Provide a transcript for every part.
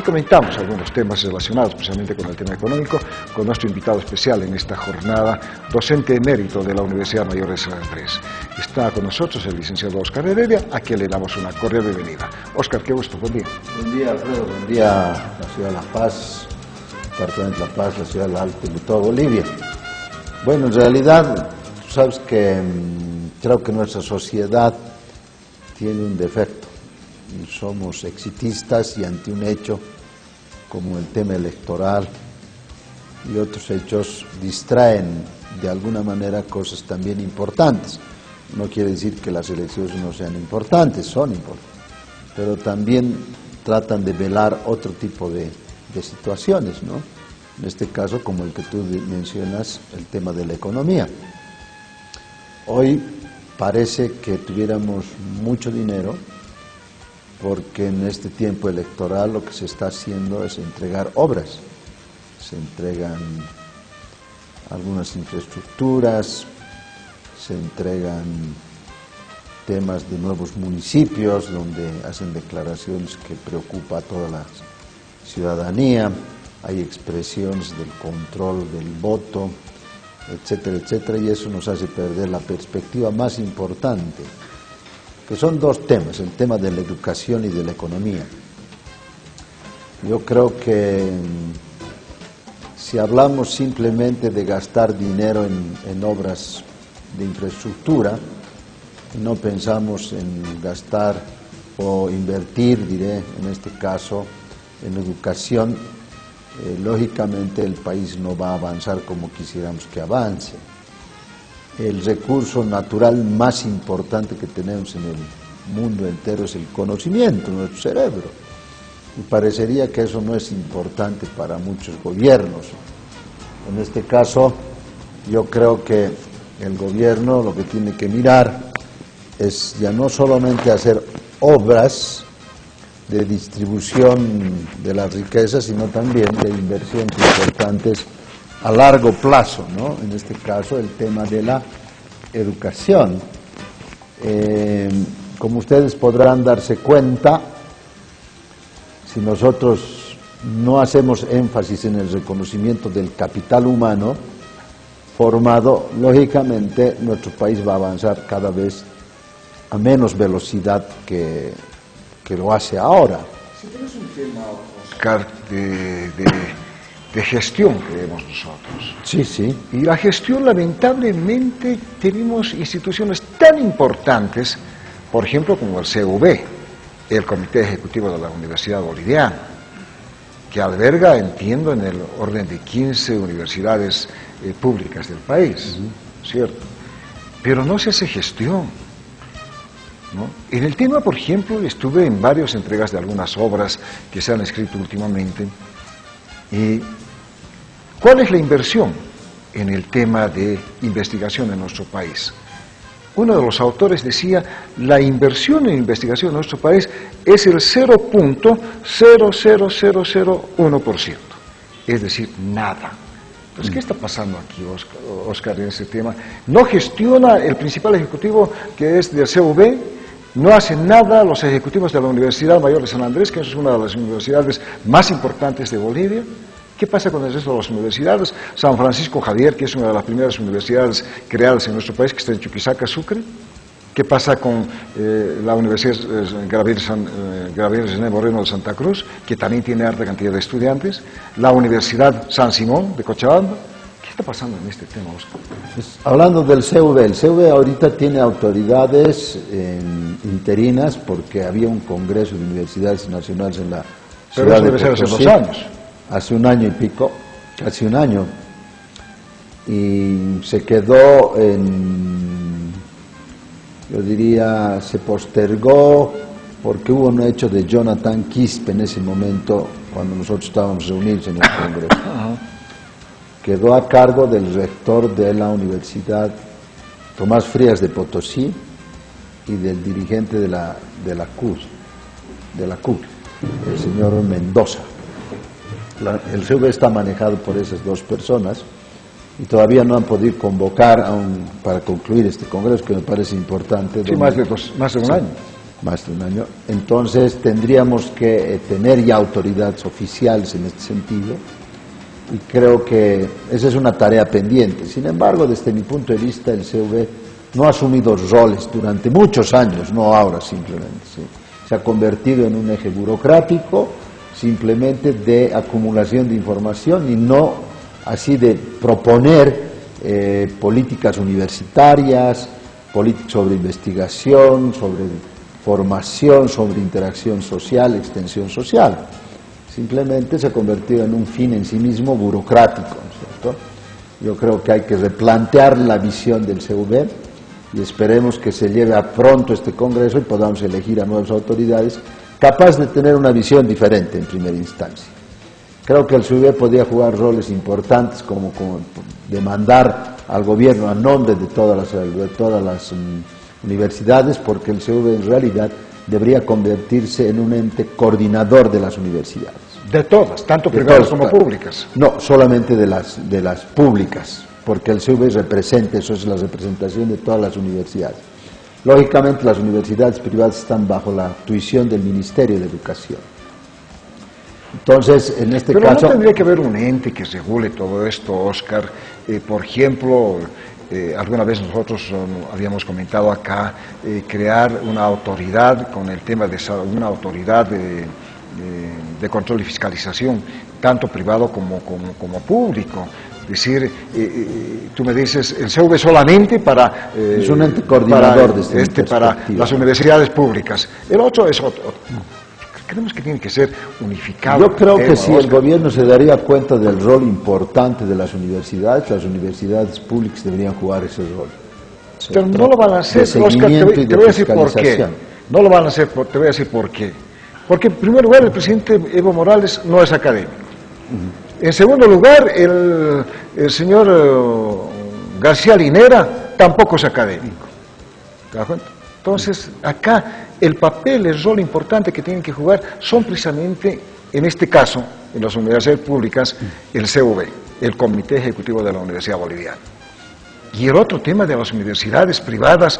Hoy comentamos algunos temas relacionados especialmente con el tema económico con nuestro invitado especial en esta jornada, docente emérito de la Universidad Mayor de San Andrés. Está con nosotros el licenciado Óscar Heredia, a quien le damos una cordial bienvenida. Óscar, qué gusto, buen día. Buen día, Alfredo, buen día a la ciudad de La Paz, departamento de La Paz, la ciudad de La Alta y de toda Bolivia. Bueno, en realidad, tú sabes que creo que nuestra sociedad tiene un defecto. Somos exitistas y ante un hecho como el tema electoral y otros hechos distraen de alguna manera cosas también importantes. No quiere decir que las elecciones no sean importantes, son importantes, pero también tratan de velar otro tipo de situaciones, ¿no? En este caso, como el que tú mencionas, el tema de la economía. Hoy parece que tuviéramos mucho dinero, porque en este tiempo electoral lo que se está haciendo es entregar obras. Se entregan algunas infraestructuras, se entregan temas de nuevos municipios donde hacen declaraciones que preocupa a toda la ciudadanía, hay expresiones del control del voto, etcétera, etcétera, y eso nos hace perder la perspectiva más importante, que son dos temas, el tema de la educación y de la economía. Yo creo que si hablamos simplemente de gastar dinero en obras de infraestructura, y no pensamos en gastar o invertir, diré, en este caso, en educación, lógicamente el país no va a avanzar como quisiéramos que avance. El recurso natural más importante que tenemos en el mundo entero es el conocimiento, nuestro cerebro. Y parecería que eso no es importante para muchos gobiernos. En este caso, yo creo que el gobierno lo que tiene que mirar es ya no solamente hacer obras de distribución de la riqueza, sino también de inversiones importantes a largo plazo, ¿no? En este caso, el tema de la educación. Como ustedes podrán darse cuenta, si nosotros no hacemos énfasis en el reconocimiento del capital humano formado, lógicamente nuestro país va a avanzar cada vez a menos velocidad que lo hace ahora. Si tienes un tema, Óscar, de gestión, creemos nosotros. Sí, sí. Y la gestión, lamentablemente, tenemos instituciones tan importantes, por ejemplo, como el CUB, el Comité Ejecutivo de la Universidad Boliviana, que alberga, entiendo, en el orden de 15 universidades públicas del país, ¿cierto? Pero no se hace gestión, ¿no? En el tema, por ejemplo, estuve en varias entregas de algunas obras que se han escrito últimamente. ¿Y cuál es la inversión en el tema de investigación en nuestro país? Uno de los autores decía, la inversión en investigación en nuestro país es el 0.00001%, es decir, nada. Entonces, ¿qué está pasando aquí, Óscar, en ese tema? No gestiona el principal ejecutivo, que es del CUB, no hacen nada los ejecutivos de la Universidad Mayor de San Andrés, que es una de las universidades más importantes de Bolivia. ¿Qué pasa con el resto de las universidades? San Francisco Javier, que es una de las primeras universidades creadas en nuestro país, que está en Chuquisaca, Sucre. ¿Qué pasa con la Universidad Gabriel René Moreno de Santa Cruz, que también tiene alta cantidad de estudiantes? La Universidad San Simón de Cochabamba. ¿Qué está pasando en este tema, Óscar? Pues, hablando del CUB, el CUB ahorita tiene autoridades interinas porque había un congreso de universidades nacionales en la ciudad de Potosí. Hace 2 años. Hace 1 año y pico, casi 1 año, y se quedó yo diría, se postergó porque hubo un hecho de Jonathan Quispe en ese momento, cuando nosotros estábamos reunidos en el Congreso. Quedó a cargo del rector de la Universidad Tomás Frías de Potosí y del dirigente de la CUC, el señor Mendoza. El CUB está manejado por esas 2 personas y todavía no han podido convocar para concluir este congreso, que me parece importante. Sí, más de un año. más de un año. Entonces tendríamos que tener ya autoridades oficiales en este sentido, y creo que esa es una tarea pendiente. Sin embargo, desde mi punto de vista, el CVB no ha asumido roles durante muchos años, no ahora simplemente. ¿Sí? Se ha convertido en un eje burocrático, simplemente de acumulación de información y no así de proponer políticas universitarias, sobre investigación, sobre formación, sobre interacción social, extensión social. Simplemente se ha convertido en un fin en sí mismo burocrático, ¿no es cierto? Yo creo que hay que replantear la visión del CVB y esperemos que se lleve a pronto este Congreso y podamos elegir a nuevas autoridades capaces de tener una visión diferente en primera instancia. Creo que el CVB podría jugar roles importantes como demandar al gobierno a nombre de todas las universidades, porque el CVB en realidad debería convertirse en un ente coordinador de las universidades. De todas, tanto privadas como públicas. No, solamente de las públicas, porque el CVB representa, eso es la representación de todas las universidades. Lógicamente las universidades privadas están bajo la tuición del Ministerio de Educación. Entonces, en este caso... Pero no tendría que haber un ente que regule todo esto, Óscar. Por ejemplo, alguna vez nosotros habíamos comentado acá crear una autoridad con el tema de una autoridad de control y fiscalización, tanto privado como público. Es decir, tú me dices, el CVB solamente para... es un ente coordinador para las universidades públicas. El otro es otro. Creemos que tiene que ser unificado. Yo creo que si el gobierno se daría cuenta del rol importante de las universidades públicas deberían jugar ese rol. Pero no lo van a hacer, Óscar, te voy a decir por qué. No lo van a hacer, te voy a decir por qué. Porque en primer lugar el presidente Evo Morales no es académico. En segundo lugar, el señor García Linera tampoco es académico. ¿Te das cuenta? Entonces, acá el papel, el rol importante que tienen que jugar son precisamente, en este caso, en las universidades públicas, el CVB, el Comité Ejecutivo de la Universidad Boliviana. Y el otro tema de las universidades privadas,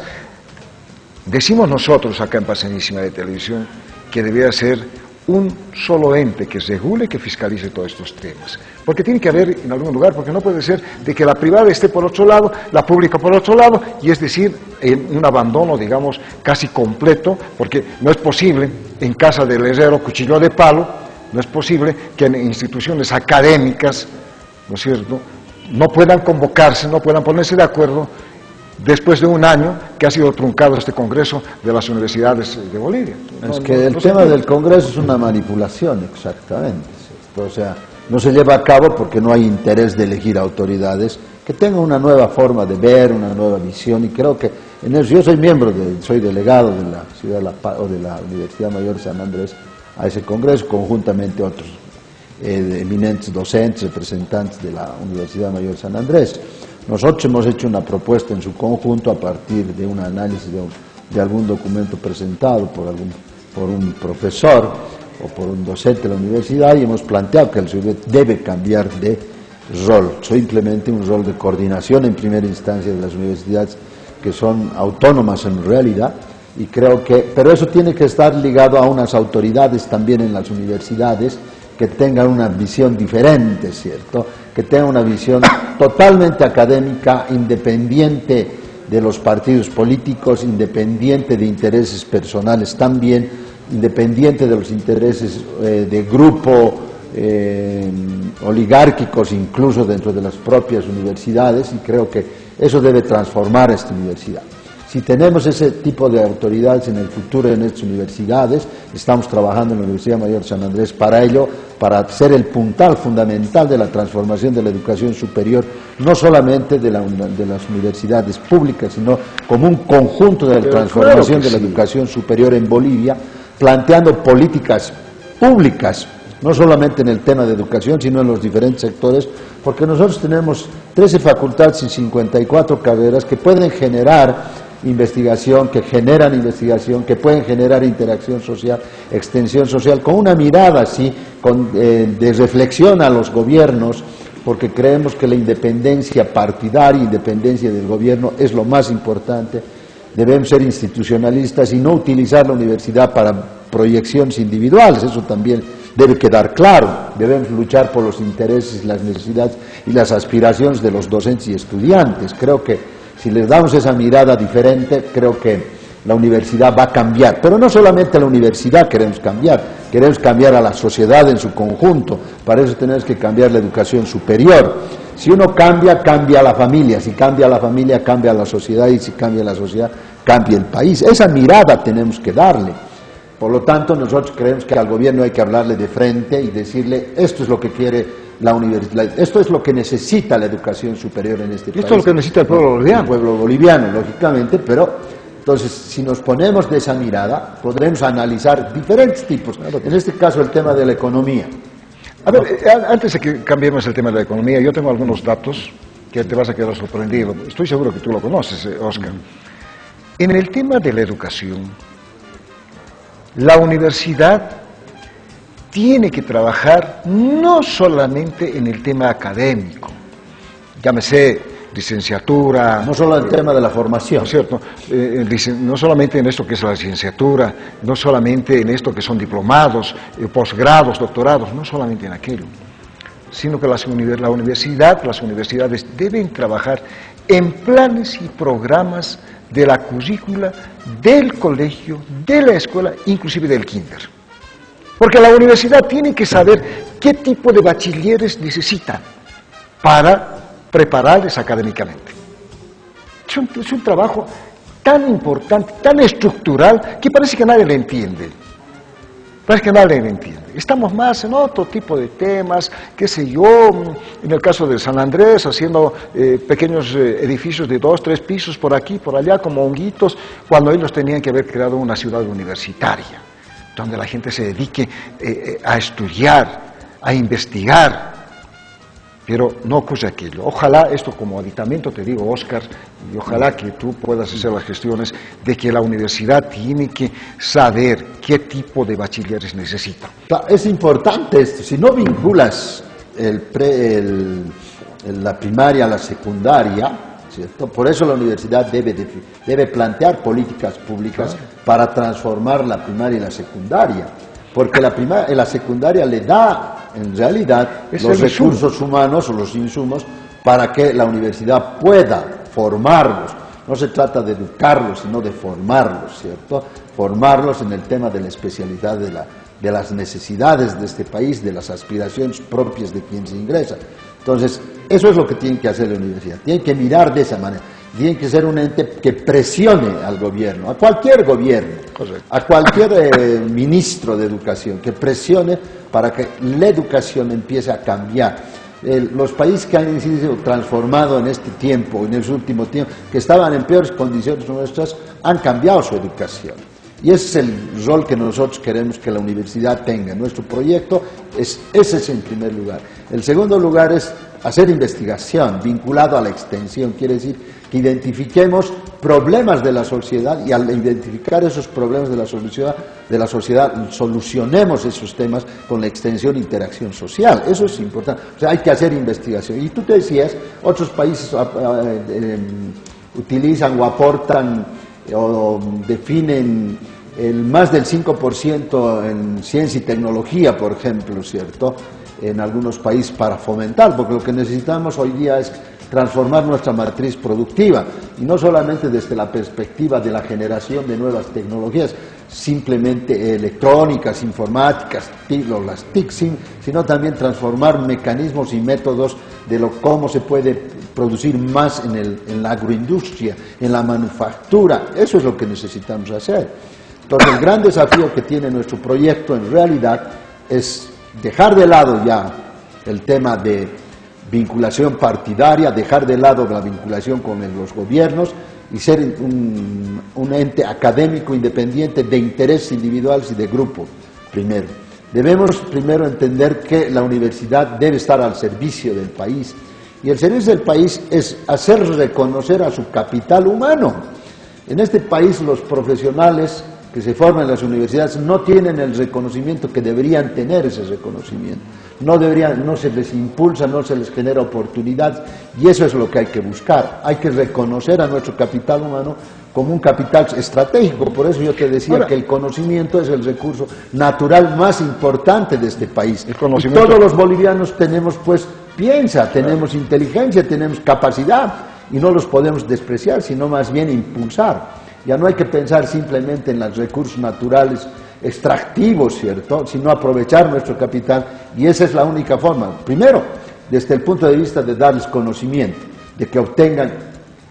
decimos nosotros acá en Pasenísima de Televisión, que debería ser un solo ente que regule, que fiscalice todos estos temas. Porque tiene que haber en algún lugar, porque no puede ser de que la privada esté por otro lado, la pública por otro lado, y es decir, en un abandono, digamos, casi completo, porque no es posible, en casa del herrero cuchillo de palo, no es posible que en instituciones académicas, ¿no es cierto?, no puedan convocarse, no puedan ponerse de acuerdo, después de un año que ha sido truncado este Congreso de las universidades de Bolivia. Es que el tema del Congreso es una manipulación, exactamente. ¿Cierto? O sea, no se lleva a cabo porque no hay interés de elegir autoridades que tengan una nueva forma de ver, una nueva visión, y creo que en eso, yo soy delegado de la Ciudad de La Paz, o de la Universidad Mayor de San Andrés, a ese Congreso, conjuntamente otros eminentes docentes, representantes de la Universidad Mayor de San Andrés. Nosotros hemos hecho una propuesta en su conjunto a partir de un análisis de algún documento presentado por un profesor o por un docente de la universidad, y hemos planteado que el CVB debe cambiar de rol, simplemente un rol de coordinación en primera instancia de las universidades que son autónomas en realidad, y creo que, pero eso tiene que estar ligado a unas autoridades también en las universidades que tengan una visión diferente, ¿cierto?, que tengan una visión totalmente académica, independiente de los partidos políticos, independiente de intereses personales también, independiente de los intereses de grupo oligárquicos incluso dentro de las propias universidades, y creo que eso debe transformar esta universidad. Si tenemos ese tipo de autoridades en el futuro en estas universidades, estamos trabajando en la Universidad Mayor de San Andrés para ello, para ser el puntal fundamental de la transformación de la educación superior, no solamente de las universidades públicas, sino como un conjunto de la transformación de la educación superior en Bolivia, planteando políticas públicas, no solamente en el tema de educación, sino en los diferentes sectores, porque nosotros tenemos 13 facultades y 54 carreras que pueden generar investigación, que generan investigación, que pueden generar interacción social, extensión social, con una mirada así, de reflexión a los gobiernos, porque creemos que la independencia partidaria, independencia del gobierno es lo más importante, debemos ser institucionalistas y no utilizar la universidad para proyecciones individuales, eso también debe quedar claro. Debemos luchar por los intereses, las necesidades y las aspiraciones de los docentes y estudiantes. Creo que si les damos esa mirada diferente, creo que la universidad va a cambiar. Pero no solamente la universidad queremos cambiar a la sociedad en su conjunto. Para eso tenemos que cambiar la educación superior. Si uno cambia, cambia la familia. Si cambia la familia, cambia la sociedad. Y si cambia la sociedad, cambia el país. Esa mirada tenemos que darle. Por lo tanto, nosotros creemos que al gobierno hay que hablarle de frente y decirle, esto es lo que quiere la universidad, esto es lo que necesita la educación superior en este país. Esto es lo que necesita el pueblo boliviano. El pueblo boliviano, lógicamente, pero entonces, si nos ponemos de esa mirada, podremos analizar diferentes tipos. En este caso, el tema de la economía. A ver, antes de que cambiemos el tema de la economía, yo tengo algunos datos que te vas a quedar sorprendido. Estoy seguro que tú lo conoces, Oscar. En el tema de la educación, la universidad tiene que trabajar no solamente en el tema académico, llámese licenciatura. No solo el tema de la formación. ¿Cierto? No solamente en esto que es la licenciatura, no solamente en esto que son diplomados, posgrados, doctorados, no solamente en aquello, sino que las universidades deben trabajar en planes y programas de la currícula, del colegio, de la escuela, inclusive del kinder. Porque la universidad tiene que saber qué tipo de bachilleres necesita para prepararles académicamente. Es un trabajo tan importante, tan estructural, que parece que nadie le entiende. Parece que nadie le entiende. Estamos más en otro tipo de temas, qué sé yo, en el caso de San Andrés, haciendo pequeños edificios de 2, 3 pisos por aquí, por allá, como honguitos, cuando ellos tenían que haber creado una ciudad universitaria, donde la gente se dedique a estudiar, a investigar. Pero no ocurre aquello. Ojalá esto como aditamento, te digo, Oscar, y ojalá que tú puedas hacer las gestiones de que la universidad tiene que saber qué tipo de bachilleres necesita. Es importante esto. Si no vinculas la primaria a la secundaria, ¿cierto? Por eso la universidad debe plantear políticas públicas para transformar la primaria y la secundaria. Porque la secundaria le da, en realidad, los recursos humanos o los insumos para que la universidad pueda formarlos. No se trata de educarlos, sino de formarlos, ¿cierto? Formarlos en el tema de la especialidad de las necesidades de este país, de las aspiraciones propias de quien se ingresa. Entonces, eso es lo que tiene que hacer la universidad. Tiene que mirar de esa manera. Tiene que ser un ente que presione al gobierno, a cualquier gobierno, a cualquier ministro de educación, que presione para que la educación empiece a cambiar. Los países que han sido transformados en este tiempo, en el último tiempo, que estaban en peores condiciones nuestras, han cambiado su educación. Y ese es el rol que nosotros queremos que la universidad tenga. Nuestro proyecto ese es en primer lugar. El segundo lugar es hacer investigación vinculado a la extensión, quiere decir que identifiquemos problemas de la sociedad y al identificar esos problemas de la sociedad solucionemos esos temas con la extensión e interacción social. Eso es importante. O sea, hay que hacer investigación. Y tú te decías, otros países utilizan o aportan o definen más del 5% en ciencia y tecnología, por ejemplo, ¿cierto?, en algunos países para fomentar, porque lo que necesitamos hoy día es transformar nuestra matriz productiva, y no solamente desde la perspectiva de la generación de nuevas tecnologías, simplemente electrónicas, informáticas, las TIC, sino también transformar mecanismos y métodos de cómo se puede producir más en la agroindustria, en la manufactura. Eso es lo que necesitamos hacer. Entonces, el gran desafío que tiene nuestro proyecto en realidad es dejar de lado ya el tema de vinculación partidaria, dejar de lado la vinculación con los gobiernos y ser un ente académico independiente de intereses individuales y de grupo, primero. Debemos primero entender que la universidad debe estar al servicio del país, y el servicio del país es hacer reconocer a su capital humano. En este país los profesionales que se forman en las universidades no tienen el reconocimiento que deberían tener ese reconocimiento. No se les impulsa, no se les genera oportunidades, y eso es lo que hay que buscar. Hay que reconocer a nuestro capital humano como un capital estratégico. Por eso yo te decía que el conocimiento es el recurso natural más importante de este país. Y todos los bolivianos tenemos, pues, tenemos inteligencia, tenemos capacidad, y no los podemos despreciar, sino más bien impulsar. Ya no hay que pensar simplemente en los recursos naturales extractivos, ¿cierto?, sino aprovechar nuestro capital, y esa es la única forma. Primero, desde el punto de vista de darles conocimiento, de que obtengan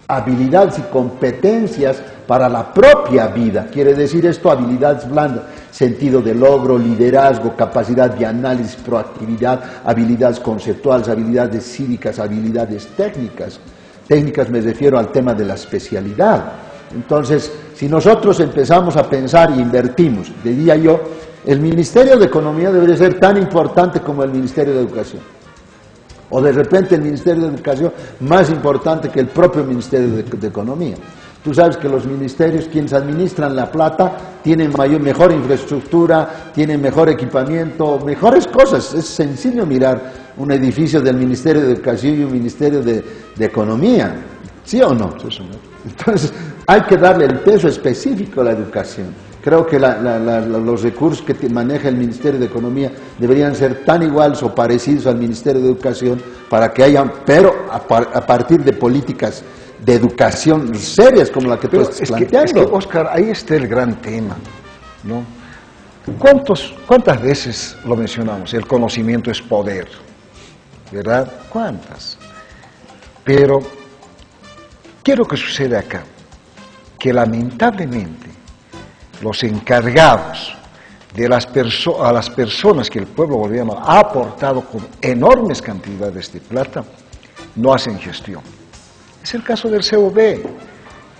habilidades y competencias para la propia vida. Quiere decir esto, habilidades blandas, sentido de logro, liderazgo, capacidad de análisis, proactividad, habilidades conceptuales, habilidades cívicas, habilidades técnicas. Técnicas me refiero al tema de la especialidad. Entonces, si nosotros empezamos a pensar y invertimos, diría yo, el Ministerio de Economía debería ser tan importante como el Ministerio de Educación. O de repente el Ministerio de Educación más importante que el propio Ministerio de Economía. Tú sabes que los ministerios, quienes administran la plata, tienen mejor infraestructura, tienen mejor equipamiento, mejores cosas. Es sencillo mirar un edificio del Ministerio de Educación y un Ministerio de Economía. ¿Sí o no? Sí, señor. Entonces, hay que darle el peso específico a la educación. Creo que los recursos que maneja el Ministerio de Economía deberían ser tan iguales o parecidos al Ministerio de Educación para que haya, pero a partir de políticas de educación serias como la que tú estás planteando. Óscar, ahí está el gran tema, ¿no? ¿Cuántas veces lo mencionamos? El conocimiento es poder, ¿verdad? ¿Cuántas? Pero quiero que suceda acá, que lamentablemente los encargados de a las personas que el pueblo boliviano ha aportado con enormes cantidades de plata, no hacen gestión. Es el caso del CUB.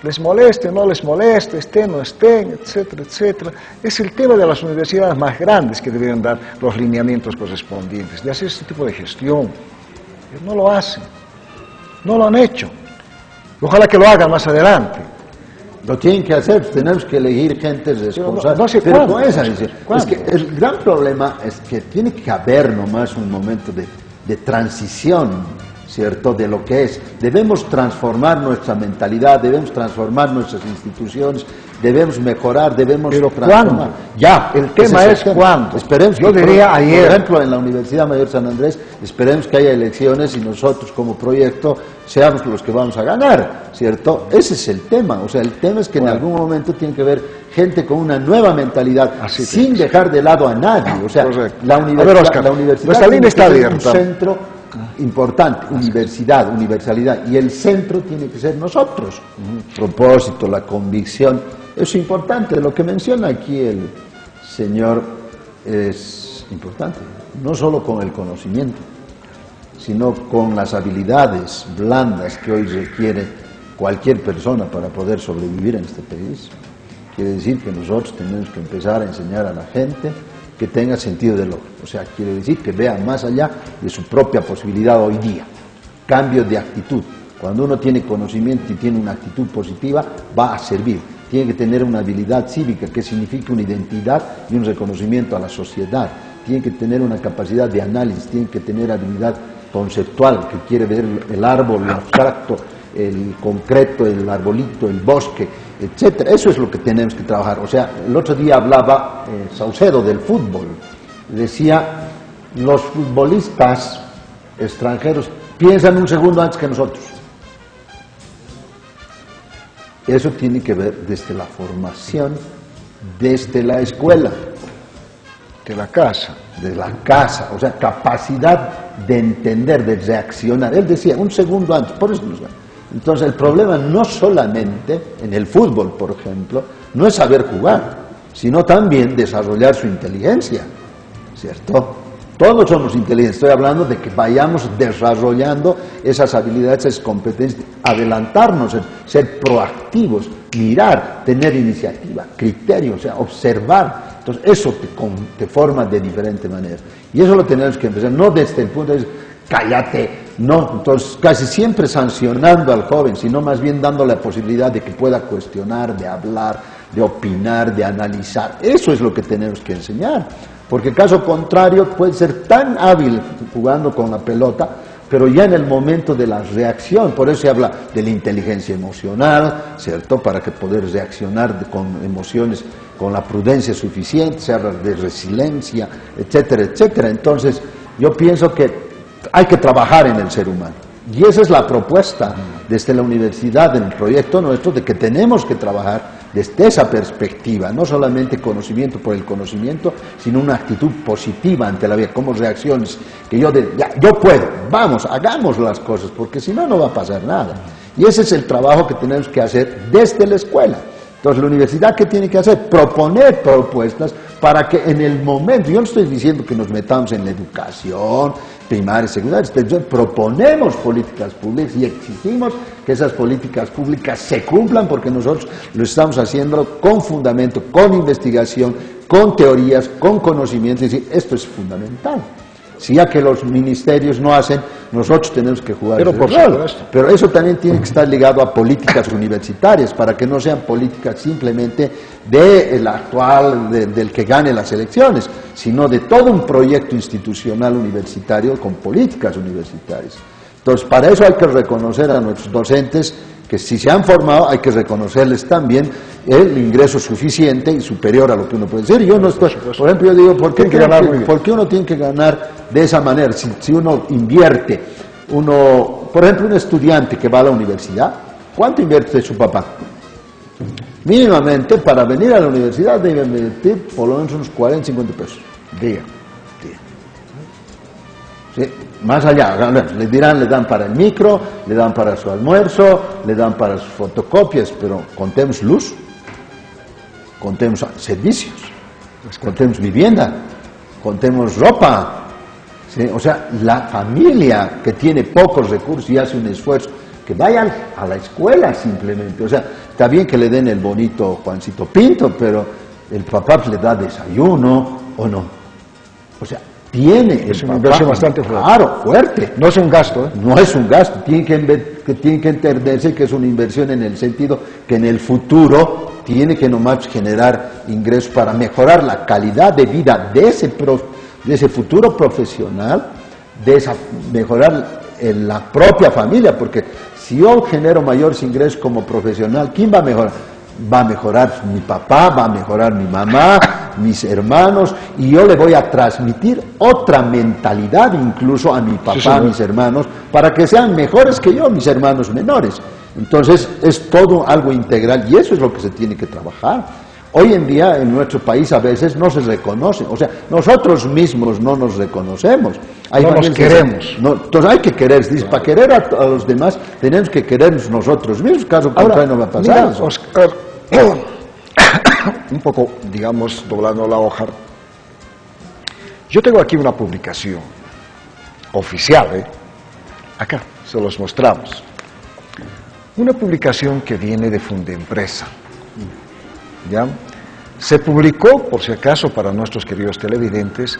Les moleste, no les moleste, estén, no estén, etcétera, etcétera. Es el tema de las universidades más grandes que deberían dar los lineamientos correspondientes, de hacer este tipo de gestión. Pero no lo hacen, no lo han hecho. Ojalá que lo hagan más adelante. Lo tienen que hacer, tenemos que elegir gente responsable. No sé pero con esa es que el gran problema es que tiene que haber nomás un momento de transición, ¿cierto?, de lo que es. Debemos transformar nuestra mentalidad, debemos transformar nuestras instituciones, debemos mejorar, debemos transformar. ¿Cuándo? Ya, el tema es cuándo. Esperemos yo diría ayer. Por ejemplo, en la Universidad Mayor San Andrés, esperemos que haya elecciones y nosotros como proyecto seamos los que vamos a ganar, ¿cierto? Ese es el tema. O sea, el tema es que en algún momento tiene que haber gente con una nueva mentalidad, sin dejar de lado a nadie. O sea, la universidad tiene que ser un centro importante, universalidad, y el centro tiene que ser nosotros. Propósito, la convicción, eso es importante. Lo que menciona aquí el señor es importante, no solo con el conocimiento, sino con las habilidades blandas que hoy requiere cualquier persona para poder sobrevivir en este país. Quiere decir que nosotros tenemos que empezar a enseñar a la gente que tenga sentido de logro. O sea, quiere decir que vea más allá de su propia posibilidad hoy día. Cambio de actitud. Cuando uno tiene conocimiento y tiene una actitud positiva, va a servir. Tiene que tener una habilidad cívica, que significa una identidad y un reconocimiento a la sociedad. Tiene que tener una capacidad de análisis, tiene que tener habilidad conceptual, que quiere ver el árbol, el abstracto, el concreto, el arbolito, el bosque, etcétera. Eso es lo que tenemos que trabajar. O sea, el otro día hablaba Saucedo del fútbol. Decía, los futbolistas extranjeros piensan un segundo antes que nosotros. Eso tiene que ver desde la formación, desde la escuela, de la casa. De la casa, o sea, capacidad de entender, de reaccionar. Él decía, un segundo antes, por eso nos va. Entonces, el problema no solamente en el fútbol, por ejemplo, no es saber jugar, sino también desarrollar su inteligencia, ¿cierto? Todos somos inteligentes, estoy hablando de que vayamos desarrollando esas habilidades, esas competencias, adelantarnos, ser proactivos, mirar, tener iniciativa, criterio, o sea, observar. Entonces, eso te forma de diferente manera. Y eso lo tenemos que empezar, no desde el punto de vista, cállate, no, entonces casi siempre sancionando al joven, sino más bien dándole la posibilidad de que pueda cuestionar, de hablar, de opinar, de analizar. Eso es lo que tenemos que enseñar, porque caso contrario puede ser tan hábil jugando con la pelota, pero ya en el momento de la reacción, por eso se habla de la inteligencia emocional, ¿cierto?, para que poder reaccionar con emociones, con la prudencia suficiente, se habla de resiliencia, etcétera, etcétera. Entonces, yo pienso que hay que trabajar en el ser humano. Y esa es la propuesta desde la universidad, en el proyecto nuestro, de que tenemos que trabajar desde esa perspectiva, no solamente conocimiento por el conocimiento, sino una actitud positiva ante la vida, como reacciones, que yo puedo, vamos, hagamos las cosas, porque si no, no va a pasar nada. Y ese es el trabajo que tenemos que hacer desde la escuela. Entonces, la universidad, ¿qué tiene que hacer? Proponer propuestas para que en el momento, yo no estoy diciendo que nos metamos en la educación primaria, secundaria, proponemos políticas públicas y exigimos que esas políticas públicas se cumplan, porque nosotros lo estamos haciendo con fundamento, con investigación, con teorías, con conocimiento, y decir, esto es fundamental. Si ya que los ministerios no hacen, nosotros tenemos que jugar ese rol. Pero eso también tiene que estar ligado a políticas universitarias, para que no sean políticas simplemente del actual, del que gane las elecciones, sino de todo un proyecto institucional universitario con políticas universitarias. Entonces, para eso hay que reconocer a nuestros docentes que si se han formado, hay que reconocerles también el ingreso suficiente y superior a lo que uno puede decir. Yo no estoy, por ejemplo, yo digo, ¿por qué uno tiene que ganar de esa manera? Si uno invierte, por ejemplo, un estudiante que va a la universidad, ¿cuánto invierte de su papá? Mínimamente, para venir a la universidad debe invertir por lo menos unos 40, 50 pesos. Día. ¿Sí? Más allá, le dan para el micro, le dan para su almuerzo, le dan para sus fotocopias, pero contemos luz, contemos servicios, contemos vivienda, contemos ropa, ¿sí? O sea, la familia que tiene pocos recursos y hace un esfuerzo, que vayan a la escuela simplemente. O sea, está bien que le den el bonito Juancito Pinto, pero el papá le da desayuno o no. O sea, es una inversión bastante fuerte. Claro, fuerte. No es un gasto, ¿eh? No es un gasto. Tiene que entenderse que es una inversión en el sentido que en el futuro tiene que nomás generar ingresos para mejorar la calidad de vida de ese futuro profesional, mejorar la propia familia, porque si yo genero mayores ingresos como profesional, ¿quién va a mejorar? Va a mejorar mi papá, va a mejorar mi mamá, mis hermanos, y yo le voy a transmitir otra mentalidad incluso a mi papá, a mis hermanos, para que sean mejores que yo, mis hermanos menores. Entonces es todo algo integral y eso es lo que se tiene que trabajar. Hoy en día en nuestro país a veces no se reconoce, o sea, nosotros mismos no nos reconocemos. No nos queremos. Entonces hay que querer, para querer a los demás tenemos que querernos nosotros mismos, caso contrario no va a pasar. Mira, Oscar, un poco, digamos, doblando la hoja. Yo tengo aquí una publicación oficial, acá, se los mostramos. Una publicación que viene de Fundempresa. ¿Ya? Se publicó, por si acaso, para nuestros queridos televidentes,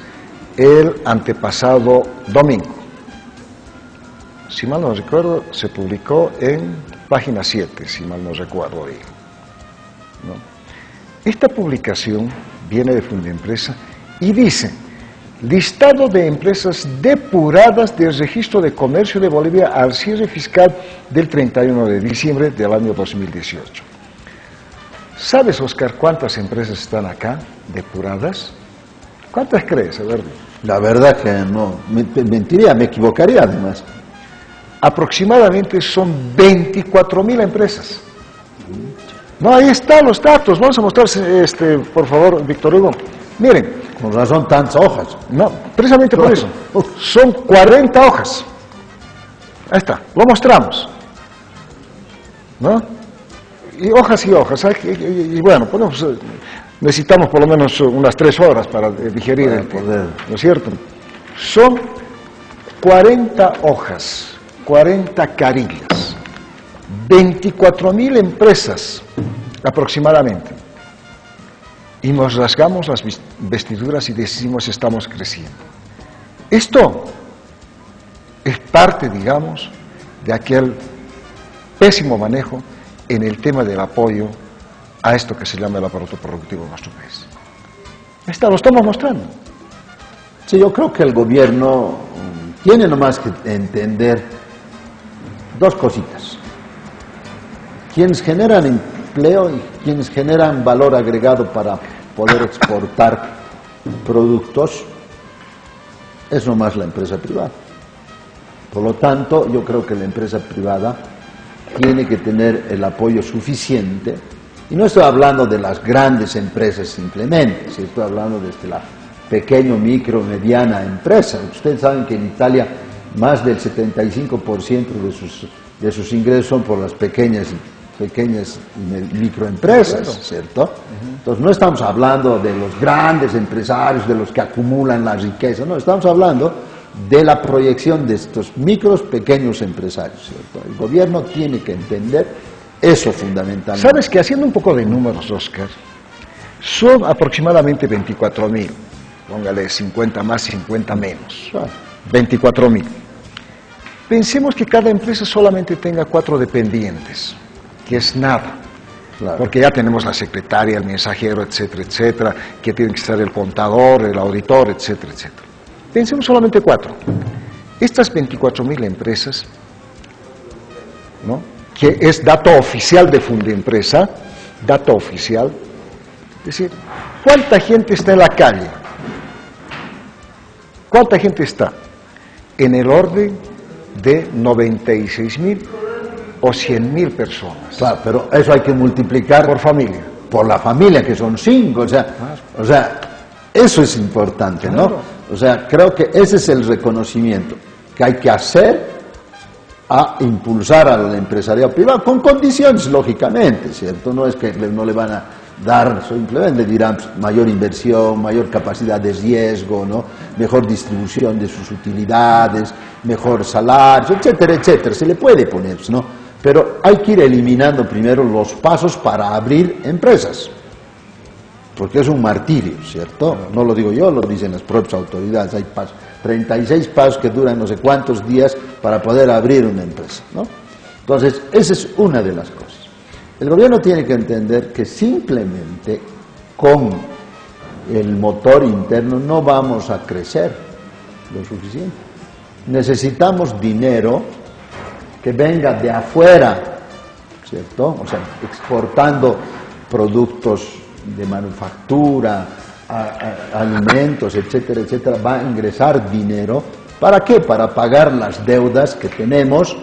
el antepasado domingo. Si mal no recuerdo, se publicó en página 7, si mal no recuerdo bien. ¿No? Esta publicación viene de Fundempresa y dice: listado de empresas depuradas del Registro de Comercio de Bolivia al cierre fiscal del 31 de diciembre del año 2018. ¿Sabes, Oscar, cuántas empresas están acá depuradas? ¿Cuántas crees? A ver. La verdad que no, mentiría, me equivocaría además. Aproximadamente son 24.000 empresas. No, ahí están los datos. Vamos a mostrar, por favor, Víctor Hugo. Miren. Con razón, tantas hojas. No, precisamente por eso. Son 40 hojas. Ahí está, lo mostramos. ¿No? Y hojas y hojas. Y bueno, pues, necesitamos por lo menos unas 3 horas para digerir el poder, ¿no es cierto? Son 40 hojas, 40 carillas, 24.000 empresas aproximadamente. Y nos rasgamos las vestiduras y decimos estamos creciendo. Esto es parte, digamos, de aquel pésimo manejo en el tema del apoyo a esto que se llama el aparato productivo en nuestro país. Lo estamos mostrando. Sí, yo creo que el gobierno tiene nomás que entender dos cositas. Quienes generan empleo y quienes generan valor agregado para poder exportar productos es nomás la empresa privada. Por lo tanto, yo creo que la empresa privada tiene que tener el apoyo suficiente, y no estoy hablando de las grandes empresas simplemente, ¿sí? Estoy hablando desde la pequeño, micro, mediana empresa. Ustedes saben que en Italia más del 75% de sus ingresos son por las pequeñas microempresas, Claro. ¿cierto? Entonces no estamos hablando de los grandes empresarios, de los que acumulan la riqueza, no, estamos hablando de la proyección de estos micros, pequeños empresarios, ¿cierto? El gobierno tiene que entender eso fundamentalmente. ¿Sabes que haciendo un poco de números, Oscar, son aproximadamente 24.000, póngale 50 más, 50 menos, Claro. 24.000. Pensemos que cada empresa solamente tenga 4 dependientes, que es nada. Claro. Porque ya tenemos la secretaria, el mensajero, etcétera, etcétera, que tiene que estar el contador, el auditor, etcétera, etcétera. Pensemos solamente 4. Estas 24.000 empresas, ¿no?, que es dato oficial de Fundempresa, dato oficial, es decir, ¿cuánta gente está en la calle? ¿Cuánta gente está? En el orden de 96.000 o 100.000 personas. Claro, pero eso hay que multiplicar Por familia. por la familia, que son 5, o sea, eso es importante, ¿no? Claro. O sea, creo que ese es el reconocimiento que hay que hacer a impulsar al empresariado privado, con condiciones, lógicamente, ¿cierto? No es que no le van a dar, simplemente dirán pues, mayor inversión, mayor capacidad de riesgo, ¿no?, mejor distribución de sus utilidades, mejor salario, etcétera, etcétera, se le puede poner, ¿no? Pero hay que ir eliminando primero los pasos para abrir empresas, porque es un martirio, ¿cierto? No lo digo yo, lo dicen las propias autoridades, hay pasos, 36 pasos que duran no sé cuántos días para poder abrir una empresa, ¿no? Entonces, esa es una de las cosas. El gobierno tiene que entender que simplemente con el motor interno no vamos a crecer lo suficiente. Necesitamos dinero que venga de afuera, ¿cierto? O sea, exportando productos de manufactura, alimentos, etcétera, etcétera, va a ingresar dinero. ¿Para qué? Para pagar las deudas que tenemos,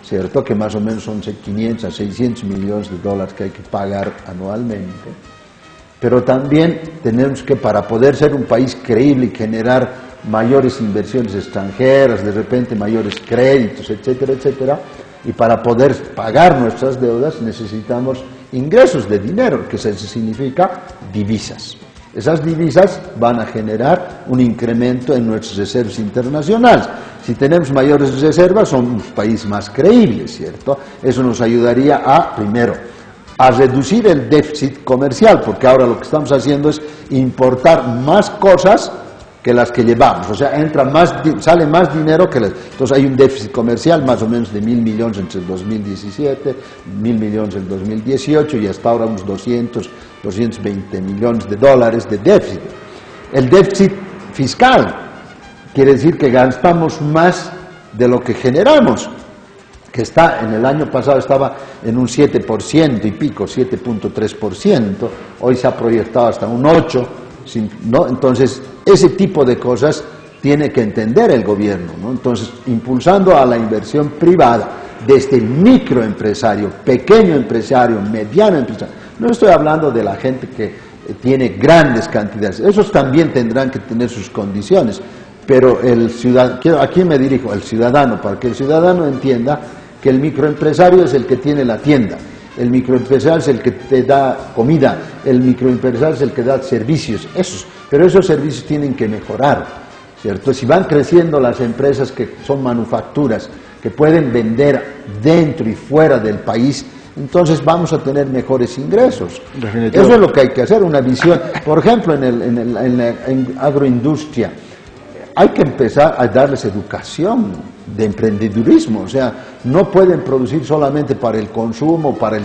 ¿cierto? Que más o menos son 500 a 600 millones de dólares que hay que pagar anualmente. Pero también tenemos que, para poder ser un país creíble y generar mayores inversiones extranjeras, de repente mayores créditos, etcétera, etcétera, y para poder pagar nuestras deudas necesitamos ingresos de dinero, que eso significa divisas. Esas divisas van a generar un incremento en nuestras reservas internacionales. Si tenemos mayores reservas, somos un país más creíble, ¿cierto? Eso nos ayudaría a, primero, a reducir el déficit comercial, porque ahora lo que estamos haciendo es importar más cosas que las que llevamos, o sea, sale más dinero que las. Entonces hay un déficit comercial más o menos de 1.000 millones entre el 2017, 1.000 millones en el 2018 y hasta ahora unos 220 millones de dólares de déficit. El déficit fiscal quiere decir que gastamos más de lo que generamos, que en el año pasado estaba en un 7% y pico, 7.3%, hoy se ha proyectado hasta un 8%, ¿no? Entonces, ese tipo de cosas tiene que entender el gobierno, ¿no? Entonces, impulsando a la inversión privada desde el microempresario, pequeño empresario, mediano empresario. No estoy hablando de la gente que tiene grandes cantidades, esos también tendrán que tener sus condiciones, pero el ciudadano, ¿a quién me dirijo? El ciudadano, para que el ciudadano entienda que el microempresario es el que tiene la tienda, el microempresario es el que te da comida, el microempresario es el que da servicios, pero esos servicios tienen que mejorar, ¿cierto? Si van creciendo las empresas que son manufacturas, que pueden vender dentro y fuera del país, entonces vamos a tener mejores ingresos. Eso es lo que hay que hacer, una visión. Por ejemplo, en agroindustria, hay que empezar a darles educación de emprendedurismo, o sea, no pueden producir solamente para el consumo, para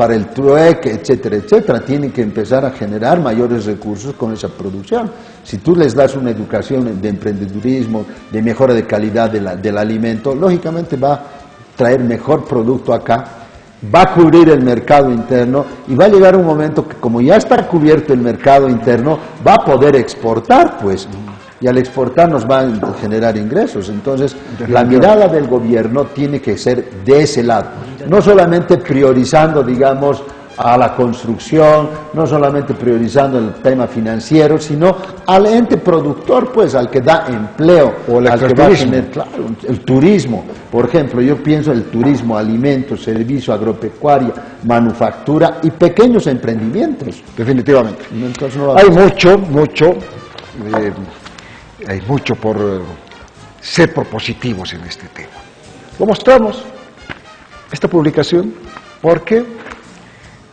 para el trueque, etcétera, etcétera. Tienen que empezar a generar mayores recursos con esa producción. Si tú les das una educación de emprendedurismo, de mejora de calidad del alimento, lógicamente va a traer mejor producto acá, va a cubrir el mercado interno y va a llegar un momento que, como ya está cubierto el mercado interno, va a poder exportar, pues. Y al exportar nos va a generar ingresos. Entonces, la mirada del gobierno tiene que ser de ese lado. No solamente priorizando, digamos, a la construcción, no solamente priorizando el tema financiero, sino al ente productor, pues, al que da empleo, o al que va a tener, claro, el turismo. Por ejemplo, yo pienso el turismo, alimentos, servicio, agropecuaria, manufactura y pequeños emprendimientos. Definitivamente. Entonces, no hay mucho por ser propositivos en este tema. Lo mostramos, esta publicación, porque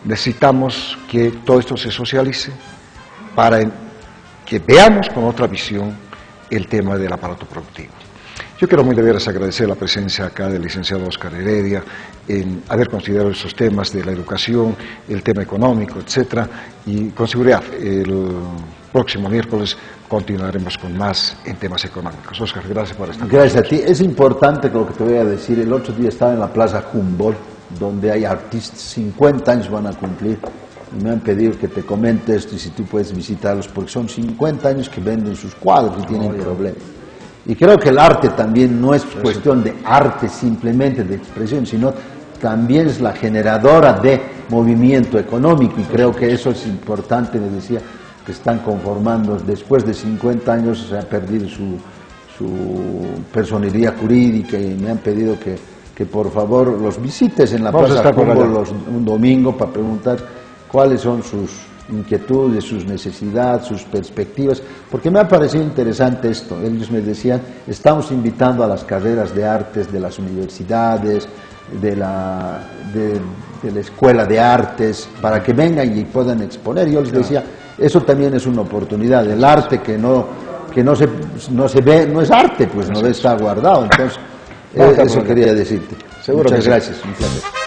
necesitamos que todo esto se socialice para que veamos con otra visión el tema del aparato productivo. Yo quiero muy de veras agradecer la presencia acá del licenciado Óscar Heredia en haber considerado esos temas de la educación, el tema económico, etcétera, y con seguridad el próximo miércoles continuaremos con más en temas económicos. Óscar, gracias por estar. Gracias a ti. Es importante lo que te voy a decir. El otro día estaba en la Plaza Humboldt, donde hay artistas, 50 años van a cumplir, y me han pedido que te comente esto y si tú puedes visitarlos, porque son 50 años que venden sus cuadros y tienen problemas. Y creo que el arte también no es cuestión de arte simplemente, de expresión, sino también es la generadora de movimiento económico, y creo que eso es importante. Me decía que están conformando, después de 50 años se ha perdido su personería jurídica, y me han pedido que por favor los visites en la Plaza Humboldt un domingo para preguntar cuáles son sus inquietudes, sus necesidades, sus perspectivas, porque me ha parecido interesante esto. Ellos me decían, estamos invitando a las carreras de artes de las universidades, de la Escuela de Artes, para que vengan y puedan exponer. Yo les decía, eso también es una oportunidad. El arte que no se ve, no es arte, pues no está guardado. Entonces, eso quería decirte. Seguro. Muchas gracias. Un placer.